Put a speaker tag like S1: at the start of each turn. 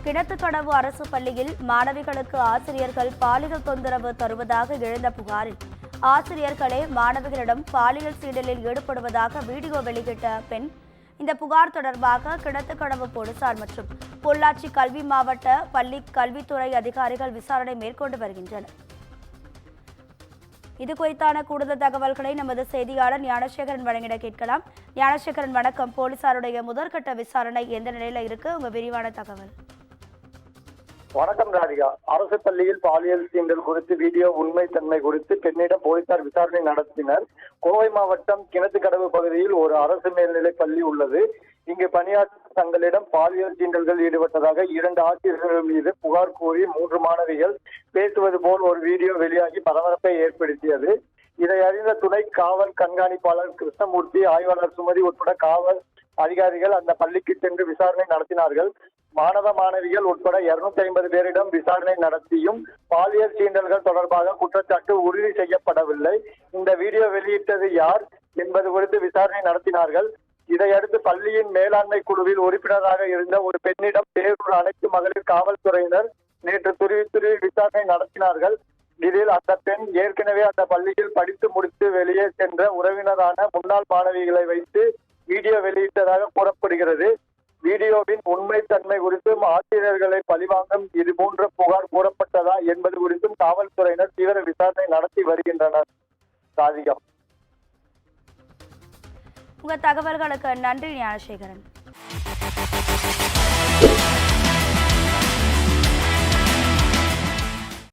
S1: கிணத்துக்கடவு அரசு பள்ளியில் மாணவிகளுக்கு ஆசிரியர்கள் பாலியல் தொந்தரவு தருவதாக எழுந்த புகாரில் ஆசிரியர்களே மாணவிகளிடம் பாலியல் சீண்டலில் ஈடுபடுவதாக வீடியோ வெளியிட்ட பெண். இந்த புகார் தொடர்பாக கிணத்துக்கடவு போலீசார் மற்றும் பொள்ளாச்சி கல்வி மாவட்ட பள்ளி கல்வித்துறை அதிகாரிகள் விசாரணை மேற்கொண்டு வருகின்றனர். இது குறித்தான கூடுதல் தகவல்களை நமது செய்தியாளர் ஞானசேகரன் வழங்கிட கேட்கலாம். ஞானசேகரன் வணக்கம். போலீசாருடைய முதற்கட்ட விசாரணை எந்த நிலையில இருக்கு? உங்க விரிவான தகவல்.
S2: வணக்கம் ராதிகா. அரசு பள்ளியில் பாலியல் சீண்டல் குறித்து வீடியோ உண்மைத்தன்மை குறித்து பெண்ணிடம் போலீசார் விசாரணை நடத்தினர். கோவை மாவட்டம் கிணத்துக்கடவு பகுதியில் ஒரு அரசு மேல்நிலை பள்ளி உள்ளது. இங்கு பணியாற்றும் தங்களிடம் பாலியல் சீண்டல்கள் ஈடுபட்டதாக 2 ஆசிரியர்கள் மீது புகார் கூறி 3 மாணவிகள் பேசுவது போல் ஒரு வீடியோ வெளியாகி பரபரப்பை ஏற்படுத்தியது. இதை அறிந்த துணை காவல் கண்காணிப்பாளர் கிருஷ்ணமூர்த்தி, ஆய்வாளர் சுமதி உட்பட காவல் அதிகாரிகள் அந்த பள்ளிக்கு சென்று விசாரணை நடத்தினார்கள். மாணவ மாணவிகள் உட்பட 250 பேரிடம் விசாரணை நடத்தியும் பாலியல் சீண்டல்கள் தொடர்பாக குற்றச்சாட்டு உறுதி செய்யப்படவில்லை. இந்த வீடியோ வெளியிட்டது யார் என்பது குறித்து விசாரணை நடத்தினார்கள். இதையடுத்து பள்ளியின் மேலாண்மை குழுவில் உறுப்பினராக இருந்த ஒரு பெண்ணிடம் பேரூர் அனைத்து மகளிர் காவல்துறையினர் நேற்று துருவி விசாரணை நடத்தினார்கள். இதில் அந்த பெண் ஏற்கனவே அந்த பள்ளியில் படித்து முடித்து வெளியே சென்ற உறவினரான முன்னாள் மாணவிகளை வைத்து வீடியோ வெளியிட்டதாக கூறப்படுகிறது. வீடியோவின் உண்மைத்தன்மை குறித்தும் ஆசிரியர்களை பழிவாங்கும் இதுபோன்ற புகார் கூறப்பட்டதா என்பது குறித்தும் காவல்துறையினர் தீவிர விசாரணை நடத்தி வருகின்றனர். ராதிகா,
S1: உங்க தகவல்களுக்கு நன்றி ஞானசேகரன்.